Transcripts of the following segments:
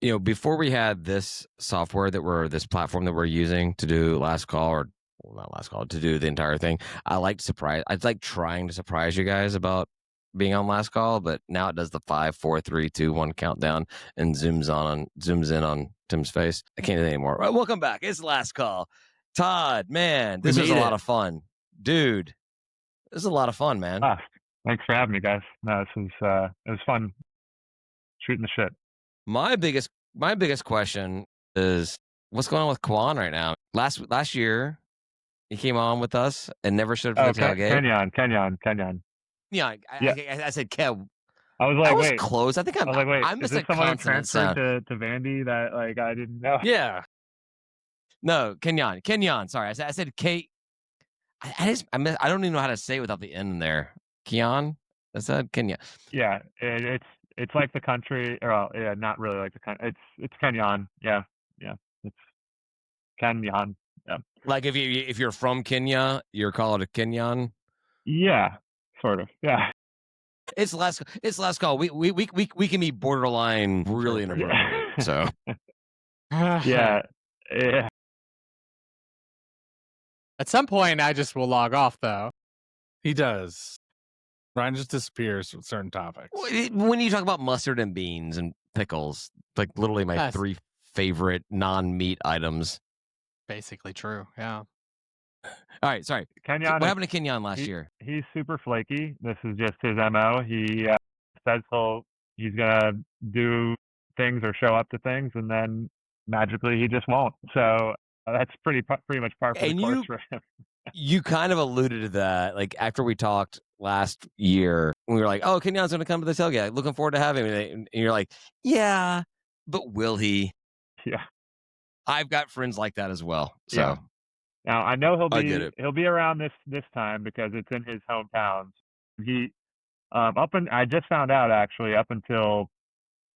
Before we had this software this platform that we're using to do last call, or well, not last call, to do the entire thing, I like trying to surprise you guys about being on last call, but now it does the 5, 4, 3, 2, 1 countdown and zooms in on Tim's face. I can't do that anymore. Right, welcome back. It's last call. Todd, man, this was a lot of fun. Dude, this is a lot of fun, man. Thanks for having me, guys. No, it was fun shooting the shit. My biggest question is what's going on with Kwan right now? Last year, he came on with us and never showed up for the tailgate. Kenyon. Yeah, I said Kev. I was like, wait. Close. I think I missed a consonant sound. To Vandy that I didn't know. Yeah. No, Kenyon. Sorry, I said Kate. I don't even know how to say it without the N in there. Keon. I said Kenyon. Yeah, it's like the country, or not really like the country. It's Kenyon. Yeah, it's Kenyon. Yeah. Like if you're from Kenya, you're called a Kenyon. Yeah, sort of. Yeah. It's last call. We can be borderline really inappropriate. So yeah. At some point, I just will log off, though. He does. Ryan just disappears with certain topics. When you talk about mustard and beans and pickles, like literally my 3 favorite non-meat items. Basically true, yeah. All right, sorry. Kenyon, what happened to Kenyon last year? He's super flaky. This is just his MO. He says he's gonna do things or show up to things, and then magically he just won't. So that's pretty much par for the course for him. You kind of alluded to that, like after we talked last year, we were like, "Oh, Kenyon's going to come to the tailgate. Looking forward to having him." And you're like, "Yeah, but will he?" Yeah, I've got friends like that as well. So yeah. Now I know he'll be around this time because it's in his hometown. He I just found out actually up until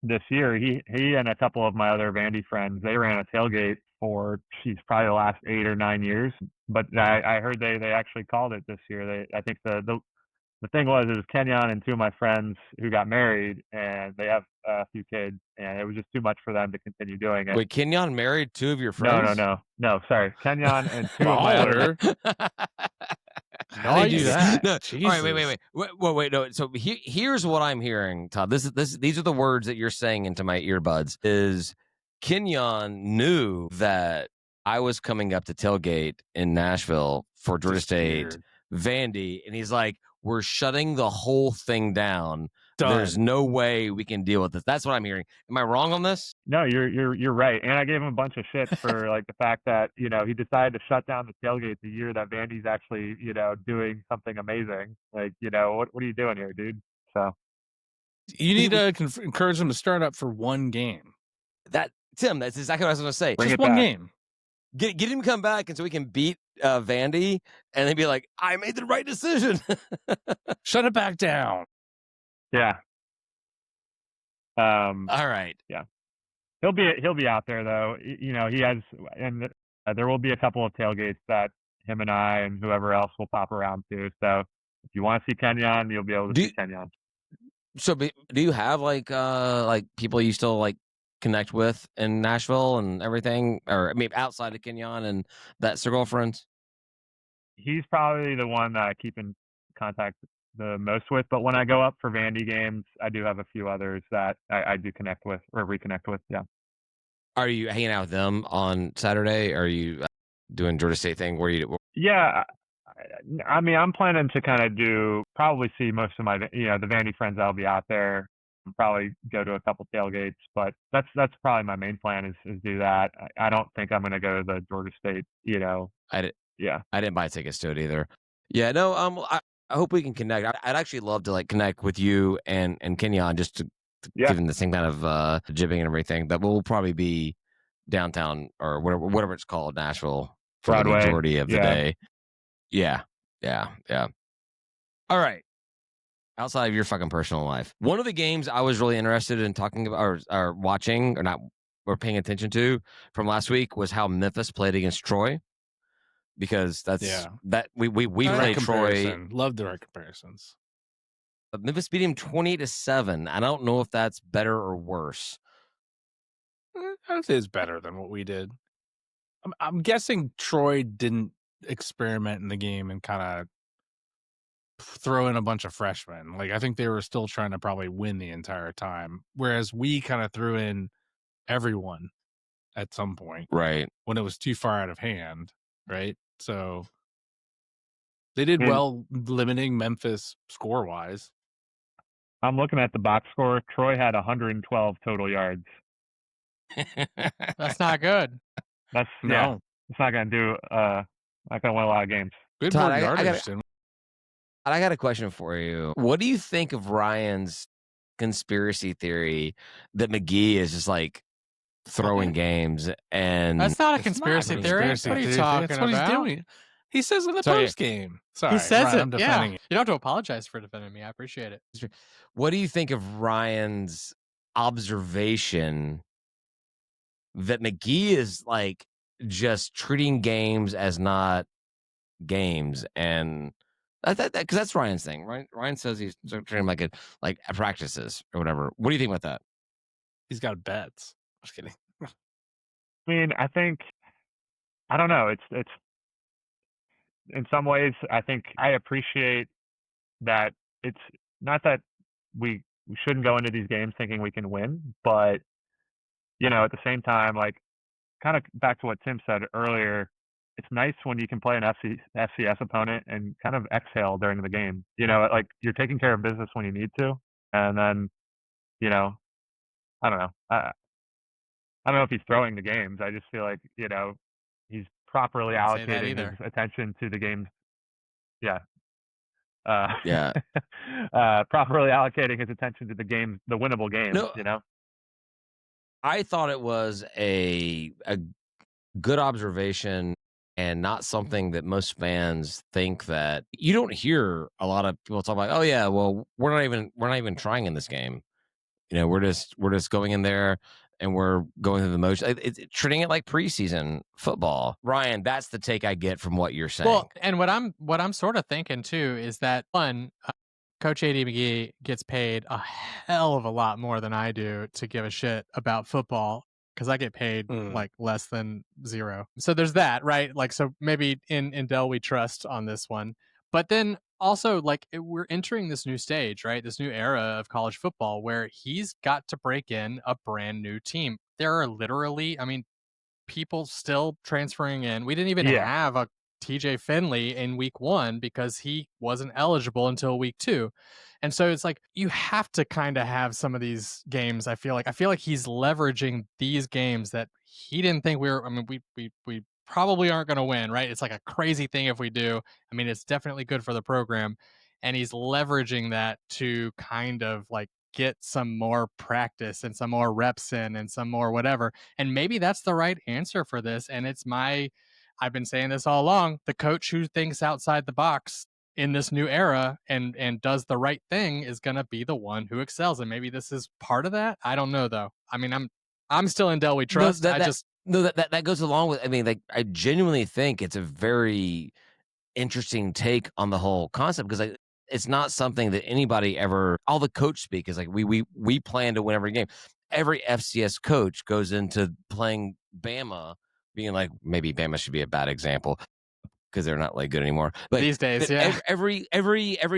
this year he and a couple of my other Vandy friends, they ran a tailgate for probably the last 8 or 9 years. But I heard they actually called it this year. I think the thing was Kenyon and 2 of my friends who got married, and they have a few kids, and it was just too much for them to continue doing it. Wait, Kenyon married 2 of your friends? No. Sorry, Kenyon and 2 of my other. How do you do that? No. All right, wait. No. So here's what I'm hearing, Todd. These are the words that you're saying into my earbuds. Is Kenyon knew that I was coming up to tailgate in Nashville for Georgia State, Vandy, and he's like, "We're shutting the whole thing down. Done. There's no way we can deal with this." That's what I'm hearing. Am I wrong on this? No, you're right. And I gave him a bunch of shit for like the fact that he decided to shut down the tailgate the year that Vandy's actually doing something amazing. Like what are you doing here, dude? So you need to encourage him to start up for one game. Tim, that's exactly what I was going to say. Just one game. Get him to come back, and so we can beat Vandy, and then be like, "I made the right decision." Shut it back down. Yeah. All right. Yeah. He'll be out there though. He has, and there will be a couple of tailgates that him and I and whoever else will pop around to. So if you want to see Kenyon, you'll be able to see Kenyon. So do you have like people you still like connect with in Nashville and everything, or maybe outside of Kenyon and that's their girlfriends? He's probably the one that I keep in contact the most with, but when I go up for Vandy games, I do have a few others that I do connect with or reconnect with. Yeah. Are you hanging out with them on Saturday? Or are you doing Georgia State thing? Yeah. I mean, I'm planning to kind of probably see most of my, the Vandy friends that'll be out there. Probably go to a couple tailgates, but that's probably my main plan is do that. I don't think I'm going to go to the Georgia State. I didn't buy tickets to it either. Yeah, no. I hope we can connect. I'd actually love to like connect with you and Kenyon just to give him the same kind of jibbing and everything. But we'll probably be downtown or whatever it's called, Nashville, for Broadway, the majority of the day. Yeah. All right. Outside of your fucking personal life, one of the games I was really interested in talking about or watching or paying attention to from last week was how Memphis played against Troy. Because that we played Troy. Love the right comparisons. But Memphis beat him 20-7. I don't know if that's better or worse. I'd say it's better than what we did. I'm guessing Troy didn't experiment in the game and kind of throw in a bunch of freshmen. Like, I think they were still trying to probably win the entire time, whereas we kind of threw in everyone at some point, right, when it was too far out of hand, right? So they did well limiting Memphis score-wise. I'm looking at the box score. Troy had 112 total yards. That's not good. It's not gonna do. Not gonna win a lot of games. Good Todd, yardage. I got a question for you. What do you think of Ryan's conspiracy theory that McGee is just like throwing games? And that's not a conspiracy theory. What are you talking That's about? what he's doing. He says in the post game. Sorry, he says Ryan, it. I'm defending You don't have to apologize for defending me. I appreciate it. What do you think of Ryan's observation that McGee is like just treating games as not games? And because that's Ryan's thing, right? Ryan says he's treating them like practices or whatever. What do you think about that? He's got bets. Just kidding. I mean, I don't know. It's in some ways, I think I appreciate that it's not that we shouldn't go into these games thinking we can win, but at the same time, like kind of back to what Tim said earlier, it's nice when you can play an FCS opponent and kind of exhale during the game. Like you're taking care of business when you need to, and then, I don't know. I don't know if he's throwing the games. I just feel like he's properly allocating his attention to the games. Yeah. Properly allocating his attention to the game, the winnable games. I thought it was a good observation and not something that most fans think. That you don't hear a lot of people talk about, oh yeah, well, we're not even trying in this game. We're just going in there and we're going through the motion. It's treating it like preseason football. Ryan, that's the take I get from what you're saying. Well, and what I'm sort of thinking too is that Coach AD McGee gets paid a hell of a lot more than I do to give a shit about football, because I get paid like less than zero. So there's that, right? Like, so maybe in Dell we trust on this one. But then also, like, we're entering this new stage, right? This new era of college football where he's got to break in a brand new team. There are literally, people still transferring in. We didn't even have a TJ Finley in week 1 because he wasn't eligible until week 2. And so it's like, you have to kind of have some of these games. I feel like he's leveraging these games that he didn't think we probably aren't going to win, right? It's like a crazy thing if we do. It's definitely good for the program. And he's leveraging that to kind of like get some more practice and some more reps in and some more whatever. And maybe that's the right answer for this. And I've been saying this all along, the coach who thinks outside the box in this new era and does the right thing is going to be the one who excels. And maybe this is part of that. I don't know though. I'm still in Dell we trust. That goes along with, I genuinely think it's a very interesting take on the whole concept, because it's not something that anybody ever, all the coach speak is like, we plan to win every game. Every FCS coach goes into playing Bama being like, maybe Bama should be a bad example because they're not like good anymore. But these days, every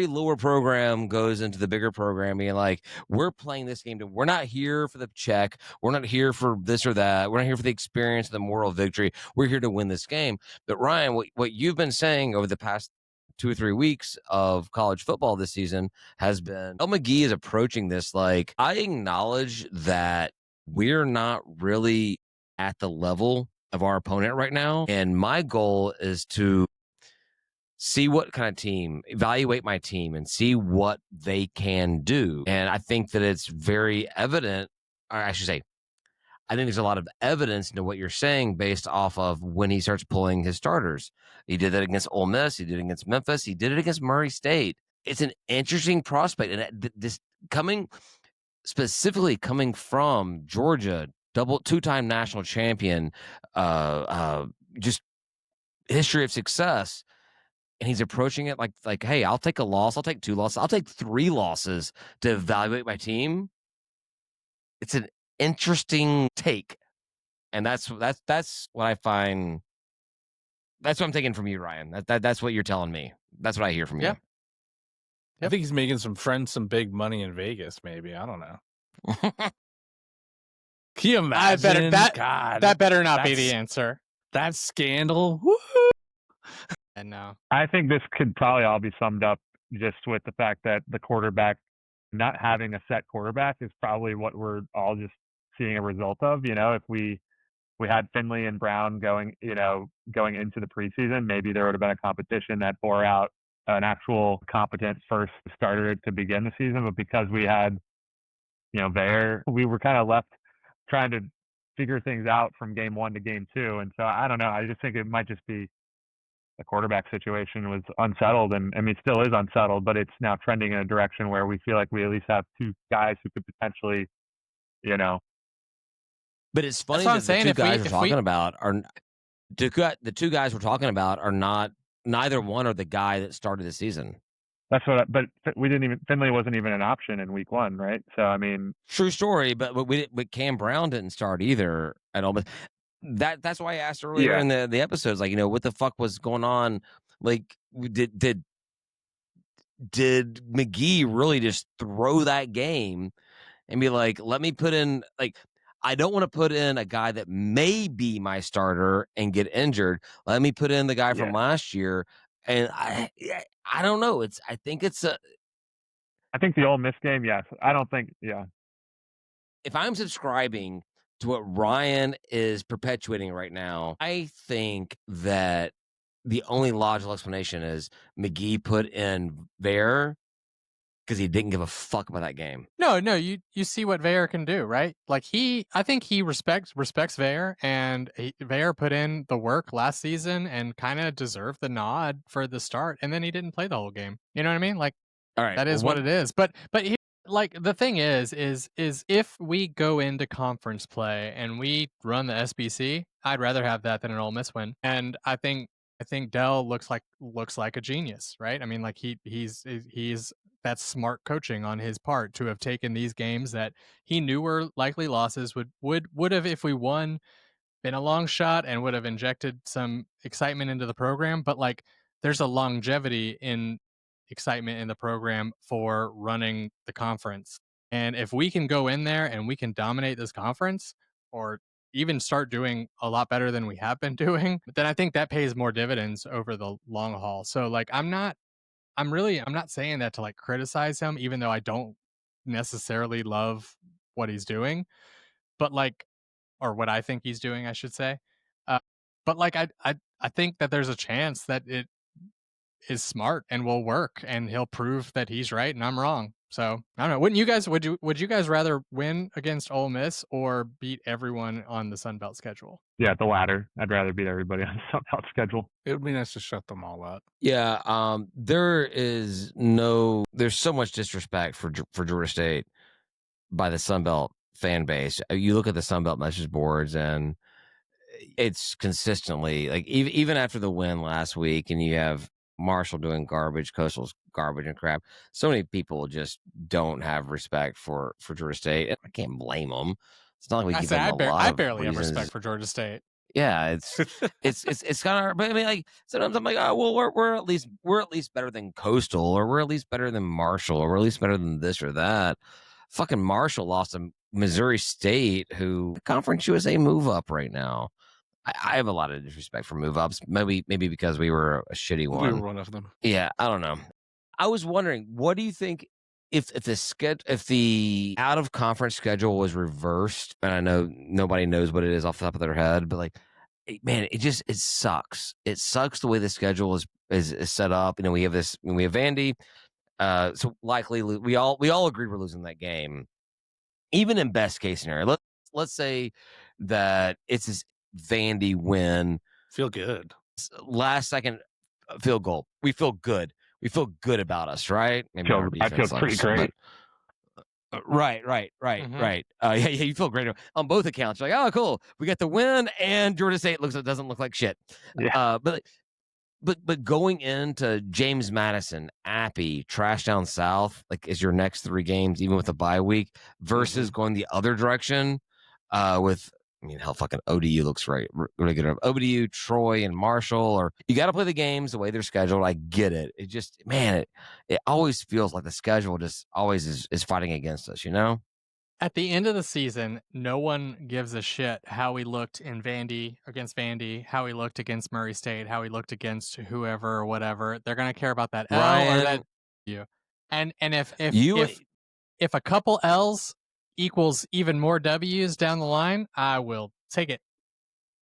lower program goes into the bigger program being like, we're playing this game. We're not here for the check. We're not here for this or that. We're not here for the experience, the moral victory. We're here to win this game. But Ryan, what you've been saying over the past 2 or 3 weeks of college football this season has been, McGee is approaching this like, I acknowledge that we're not really at the level of our opponent right now, and my goal is to see what kind of team, evaluate my team and see what they can do. And I think that it's very evident, or I should say, I think there's a lot of evidence into what you're saying based off of when he starts pulling his starters. He did that against Ole Miss. He did it against Memphis. He did it against Murray State. It's an interesting prospect. And this specifically coming from Georgia, two-time national champion, just history of success. And he's approaching it like, hey, I'll take a loss. I'll take 2 losses. I'll take 3 losses to evaluate my team. It's an interesting take And that's what I find. That's what I'm taking from you, Ryan. That's what you're telling me. That's what I hear from you. Yep. I think he's making some friends some big money in Vegas, maybe. I don't know. Can you imagine? That better not be the answer. That scandal. Woo! And no. I think this could probably all be summed up just with the fact that the quarterback, not having a set quarterback, is probably what we're all just seeing a result of. If we had Finley and Brown going into the preseason, maybe there would have been a competition that bore out an actual competent first starter to begin the season. But because we had, Vair, we were kind of left trying to figure things out from game 1 to game 2. And so I don't know. I just think it might just be the quarterback situation was unsettled, and I mean, it still is unsettled, but it's now trending in a direction where we feel like we at least have 2 guys who could potentially, But it's funny that the 2 guys we're talking about are the 2 guys we're talking about are not. Neither one are the guy that started the season. That's what. But we didn't even. Finley wasn't even an option in week 1, right? So I mean, true story. But Cam Brown didn't start either at all. But that's why I asked earlier in the episodes, like, what the fuck was going on? Like, did McGee really just throw that game and be like, let me put in, like, I don't want to put in a guy that may be my starter and get injured. Let me put in the guy from last year. And I don't know. I think the Ole Miss game. Yes. I don't think. Yeah. If I'm subscribing to what Ryan is perpetuating right now, I think that the only logical explanation is McGee put in Vair because he didn't give a fuck about that game. No, you see what Vair can do, right? Like, I think he respects Vair, and Vair put in the work last season and kind of deserved the nod for the start, and then he didn't play the whole game. You know what I mean? Like, all right, that is what it is. But like, the thing is if we go into conference play and we run the SBC, I'd rather have that than an Ole Miss win. And I think Dell looks like a genius, right? I mean, like, he's that's smart coaching on his part to have taken these games that he knew were likely losses, would have, if we won, been a long shot and would have injected some excitement into the program. But like, there's a longevity in excitement in the program for running the conference. And if we can go in there and we can dominate this conference, or even start doing a lot better than we have been doing, then I think that pays more dividends over the long haul. So like, I'm not saying that to like criticize him, even though I don't necessarily love what he's doing, but like, or what I think he's doing, I should say. But like, I think that there's a chance that it is smart and will work, and he'll prove that he's right and I'm wrong. So I don't know. Would you guys rather win against Ole Miss or beat everyone on the Sun Belt schedule? Yeah, the latter. I'd rather beat everybody on the Sun Belt schedule. It would be nice to shut them all up. Yeah, there's so much disrespect for Georgia State by the Sun Belt fan base. You look at the Sun Belt message boards, and it's consistently like, even after the win last week, and you have Marshall doing garbage, Coastal's garbage and crap. So many people just don't have respect for Georgia State, and I can't blame them. It's not like we give them a lot I of barely reasons. have respect for Georgia State. Yeah, it's kind of. But I mean, like, sometimes I'm like, oh well, we're at least better than Coastal, or we're at least better than Marshall, or we're at least better than this or that. Fucking Marshall lost to Missouri State, who Conference USA move up right now. I have a lot of disrespect for move ups. Maybe because we were a shitty one. We were one of them. Yeah, I don't know. I was wondering, what do you think if the out of conference schedule was reversed? And I know nobody knows what it is off the top of their head, but like, man, it sucks. It sucks the way the schedule is set up. We have Vandy. So likely we all agree we're losing that game. Even in best case scenario, let's say that it's this Vandy win. Feel good. Last second field goal. We feel good. We feel good about us, right? I feel pretty great. Right. Mm-hmm. Right. Yeah, you feel great on both accounts. You're like, oh, cool. We got the win, and Georgia State doesn't look like shit. Yeah. But going into James Madison, Appy, Trash Down South, like, is your next 3 games, even with a bye week, versus going the other direction with I mean, hell, fucking ODU looks really good. ODU, Troy, and Marshall, or you got to play the games the way they're scheduled. I get it. It just, man, it always feels like the schedule just always is fighting against us, you know? At the end of the season, no one gives a shit how we looked in against Vandy, how we looked against Murray State, how we looked against whoever or whatever. They're going to care about that Ryan, L or that U. And if a couple L's equals even more W's down the line, I will take it.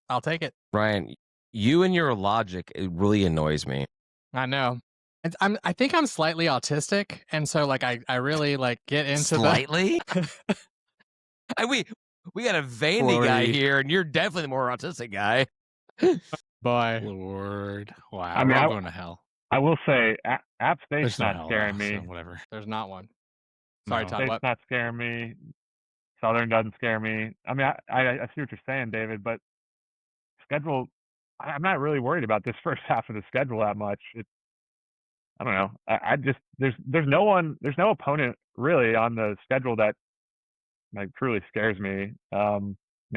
I'll take it. Ryan, you and your logic, it really annoys me. I know. I think I'm slightly autistic, and so like I really like get into slightly. We got a Vandy guy here, and you're definitely the more autistic guy. Boy, Lord, wow! I mean, I'm going to hell. I will say, App State's There's not scaring me. So whatever. There's not one. Sorry, No. Todd. State's What? not scaring me. Southern doesn't scare me. I mean, I see what you're saying, David, but schedule. I'm not really worried about this first half of the schedule that much. I don't know. I just there's no opponent really on the schedule that like truly scares me. I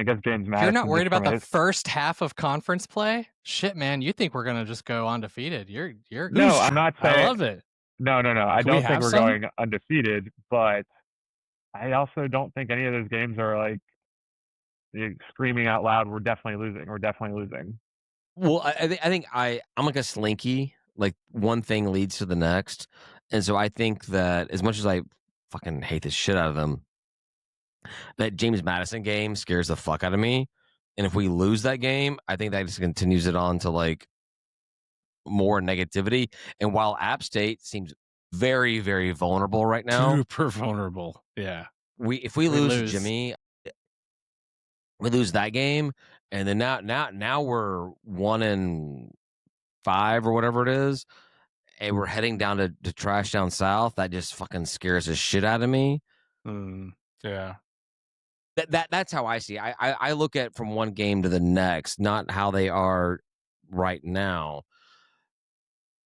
guess James Madison. You're not worried about the first half of conference play? Shit, man, you think we're gonna just go undefeated? You're no. I'm not saying. I love it. No. I don't think we're going undefeated, but I also don't think any of those games are like screaming out loud, "We're definitely losing. We're definitely losing." Well, I think I'm like a slinky. Like one thing leads to the next, and so I think that as much as I fucking hate the shit out of them, that James Madison game scares the fuck out of me. And if we lose that game, I think that just continues it on to like more negativity. And while App State seems very, very vulnerable right now, super vulnerable. Yeah, if we lose Jimmy, we lose that game, and then now we're 1-5 or whatever it is, and we're heading down to trash down south. That just fucking scares the shit out of me. Yeah. That's how I see it. I look at from one game to the next, not how they are right now.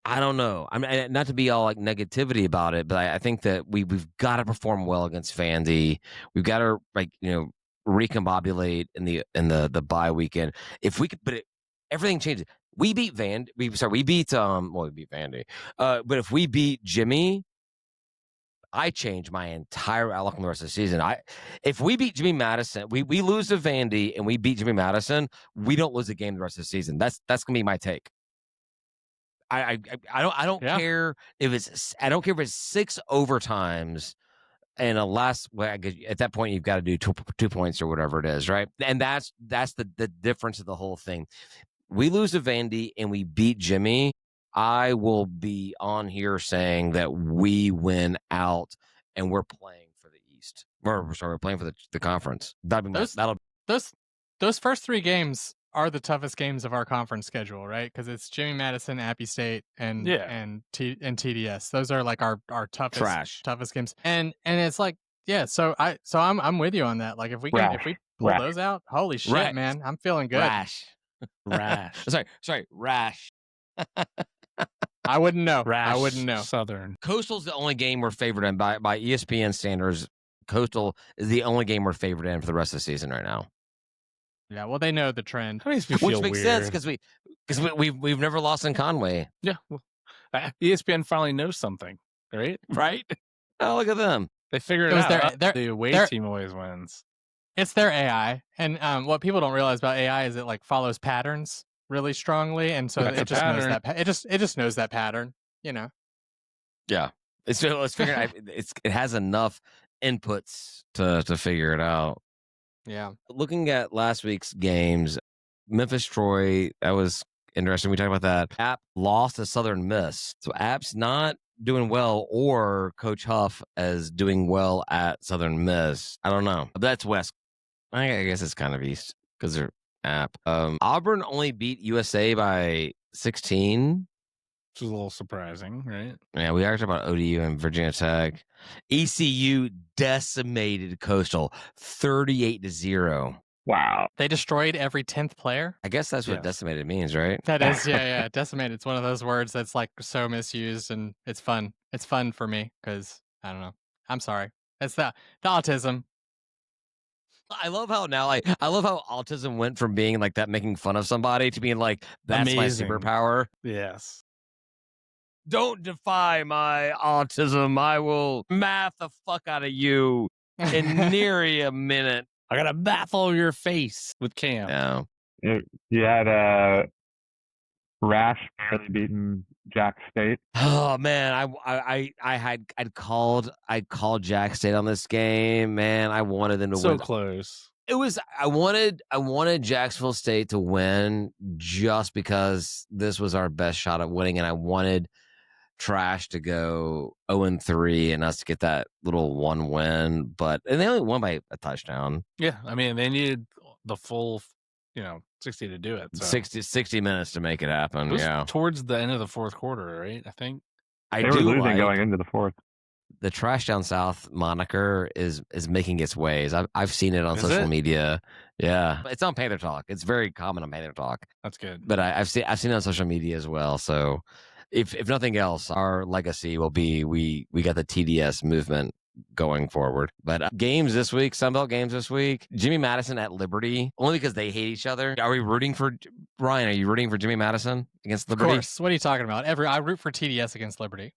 I don't know. I mean, not to be all like negativity about it, but I think that we've got to perform well against Vandy. We've got to recombobulate in the bye weekend. If we could, but everything changes. We beat Vandy. We beat Vandy. But if we beat Jimmy, I change my entire outlook on the rest of the season. If we beat Jimmy Madison, we lose to Vandy and we beat Jimmy Madison, we don't lose a game the rest of the season. That's gonna be my take. I don't care if it's 6 overtimes and a last. Well, at that point you've got to do 2 points or whatever it is, right? And that's the difference of the whole thing. We lose to Vandy and we beat Jimmy, I will be on here saying that we win out and we're playing for the East. We're playing for the conference. Those first 3 games are the toughest games of our conference schedule, right? Because it's Jimmy Madison, Appy State, and TDS. Those are like our toughest games. And it's like, yeah. So I'm with you on that. Like if we pull those out, holy shit, man, I'm feeling good. Rash. Sorry, rash. I wouldn't know. Rash, I wouldn't know. Southern. Coastal's the only game we're favored in by ESPN standards. Coastal is the only game we're favored in for the rest of the season right now. Yeah, well, they know the trend, which makes sense because we've never lost in Conway. Yeah, well, ESPN finally knows something, right? Right? Oh, look at them! They figured it out. The away team always wins. It's their AI, and what people don't realize about AI is it like follows patterns really strongly, and so it just knows that. It just knows that pattern, you know. Yeah, it's figuring. It has enough inputs to figure it out. Yeah. Looking at last week's games, Memphis Troy, that was interesting. We talked about that. App lost to Southern Miss, so App's not doing well, or Coach Huff as doing well at Southern Miss. I don't know. That's West. I guess it's kind of East because they're App. Auburn only beat USA by 16. Which is a little surprising, right? Yeah, we talked about ODU and Virginia Tech. ECU decimated Coastal 38-0. Wow. They destroyed every 10th player? I guess that's what decimated means, right? That is, yeah. Decimated. It's one of those words that's like so misused, and it's fun. It's fun for me because, I don't know. I'm sorry. It's the autism. I love how now, like, I love how autism went from being like that, making fun of somebody, to being like, that's Amazing. my superpower. Yes. Don't defy my autism. I will math the fuck out of you in nearly a minute. I gotta baffle your face with Cam. Yeah. You had Rash barely beaten Jack State. Oh man, I'd called Jack State on this game. Man, I wanted them to win. So close. It was I wanted Jacksonville State to win just because this was our best shot at winning, and I wanted Trash to go 0-3 and us to get that little one win. And they only won by a touchdown. Yeah, I mean they needed the full 60 to do it. So. 60 minutes to make it happen. It was yeah, towards the end of the fourth quarter, right? I think they were losing going into the fourth. The Trash Down South moniker is making its ways. I've seen it on social media. Yeah, it's on Panther Talk. It's very common on Panther Talk. That's good. But I've seen it on social media as well. So if nothing else, our legacy will be we got the TDS movement going forward. But games this week, Sunbelt games this week. Jimmy Madison at Liberty, only because they hate each other. Are we rooting for Ryan? Are you rooting for Jimmy Madison against Liberty? Of course. What are you talking about? I root for TDS against Liberty.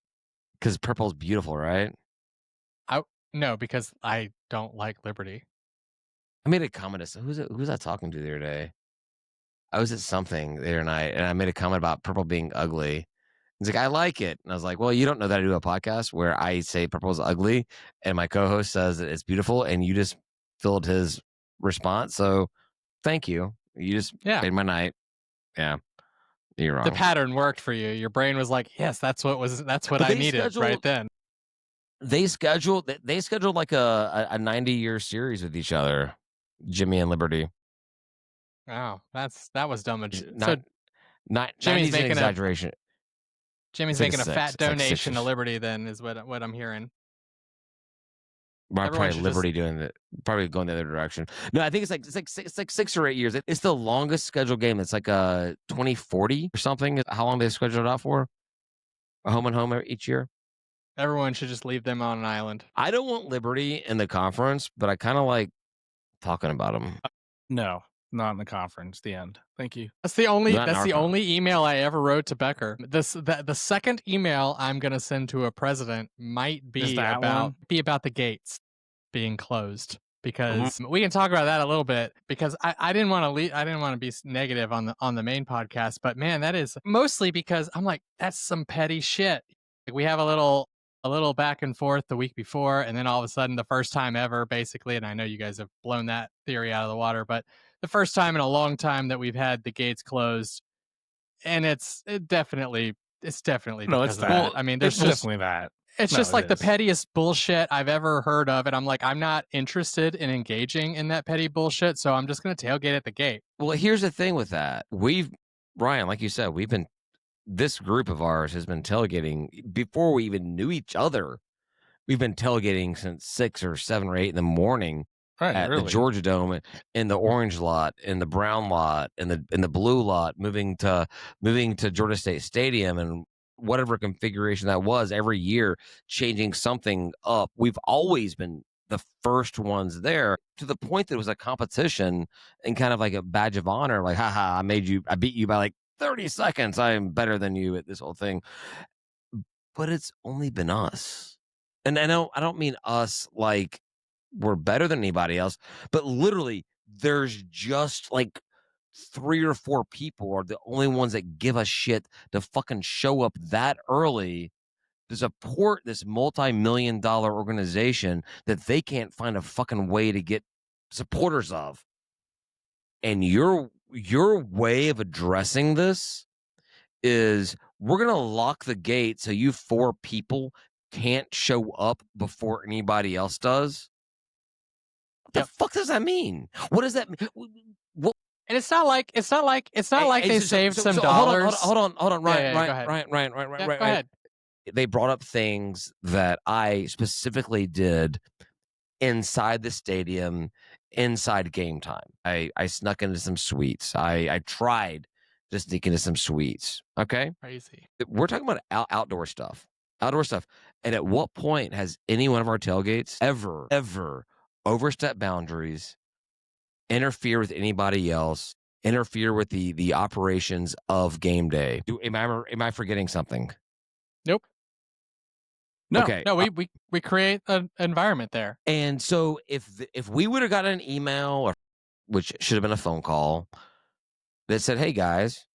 Because purple's beautiful, right? No, because I don't like Liberty. I made a comment. Who's I talking to the other day? I was at something the other night, and I made a comment about purple being ugly. He's like, I like it. And I was like, well, you don't know that I do a podcast where I say purple is ugly, and my co-host says that it's beautiful, and you just filled his response. So thank you. You just made my night. Yeah. You're wrong. The pattern worked for you. Your brain was like, yes, that's what I needed right then. They scheduled like a 90-year series with each other, Jimmy and Liberty. Wow, that was dumb. Jimmy's making an exaggeration. Jimmy's making a fat donation to Liberty. Then is what I'm hearing. Probably Liberty probably going the other direction. No, I think it's like 6 or 8 years. It's the longest scheduled game. It's like 2040 or something. How long they scheduled it out for? A home and home each year. Everyone should just leave them on an island. I don't want Liberty in the conference, but I kind of like talking about them. No, not in the conference. The end. Thank you. That's the only email I ever wrote to Becker. The second email I'm gonna send to a president might be about the gates being closed, because we can talk about that a little bit, because I didn't want to be negative on the main podcast, but man, that is mostly because I'm like, that's some petty shit. Like, we have a little back and forth the week before, and then all of a sudden, the first time ever, basically, and I know you guys have blown that theory out of the water, but the first time in a long time that we've had the gates closed, and it's definitely because of that. I mean, there's definitely that. It's just like the pettiest bullshit I've ever heard of, and I'm like, I'm not interested in engaging in that petty bullshit, so I'm just going to tailgate at the gate. Well, here's the thing with that. Ryan, like you said, this group of ours has been tailgating before we even knew each other. We've been tailgating since 6 or 7 or 8 in the morning at the Georgia Dome, in the orange lot, in the brown lot, in the blue lot, moving to Georgia State Stadium, and whatever configuration that was, every year changing something up. We've always been the first ones there, to the point that it was a competition and kind of like a badge of honor. Like, haha, I beat you by like 30 seconds. I am better than you at this whole thing. But it's only been us. And I don't mean us like we're better than anybody else, but literally there's just like 3 or 4 people are the only ones that give a shit to fucking show up that early to support this multi-million-dollar organization that they can't find a fucking way to get supporters of. And your way of addressing this is, we're going to lock the gate so you 4 people can't show up before anybody else does. What the fuck does that mean? What does that mean? What? And it's not like they saved some dollars. Hold on, Ryan. Go ahead. They brought up things that I specifically did inside the stadium, inside game time. I snuck into some suites. I tried to sneak into some suites. Okay, crazy. We're talking about outdoor stuff. And at what point has any one of our tailgates ever overstepped boundaries interfere with anybody else, interfere with the operations of game day. Am I forgetting something? Nope. No. Okay. No, we create an environment there. And so if we would have gotten an email, or which should have been a phone call, that said, "Hey guys,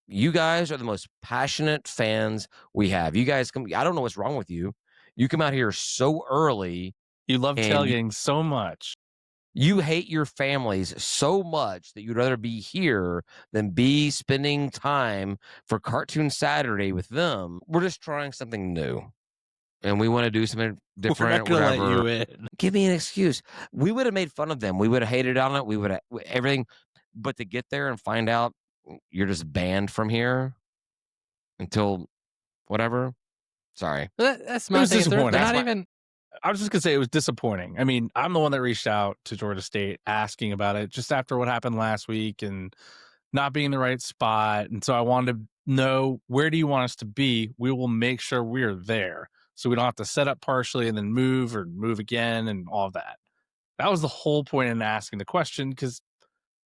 you guys are the most passionate fans we have. You guys come. I don't know what's wrong with you. You come out here so early. You love tailgating so much. You hate your families so much that you'd rather be here than be spending time for Cartoon Saturday with them. We're just trying something new, and we want to do something different." We're not gonna let you in. Give me an excuse. We would have made fun of them. We would have hated on it. We would have everything. But to get there and find out you're just banned from here until whatever. Sorry. That's my thing. They're not even. I was just gonna say it was disappointing. I mean, I'm the one that reached out to Georgia State asking about it just after what happened last week and not being in the right spot. And so I wanted to know, where do you want us to be? We will make sure we're there, so we don't have to set up partially and then move or move again and all of that. That was the whole point in asking the question, because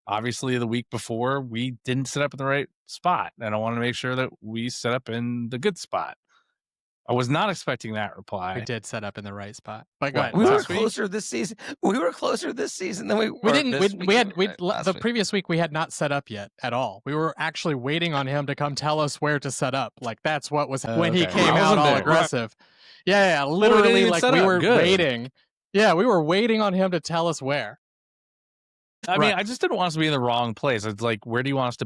obviously the week before we didn't set up in the right spot, and I wanted to make sure that we set up in the good spot. I was not expecting that reply. We did set up in the right spot. But go ahead. We were closer this season. We were closer this season than we were. The previous week we had not set up yet at all. We were actually waiting on him to come tell us where to set up. Like, that's what was when he came out all aggressive. Yeah, literally, like we were waiting. Yeah, we were waiting on him to tell us where. I mean, I just didn't want us to be in the wrong place. It's like, where do you want us to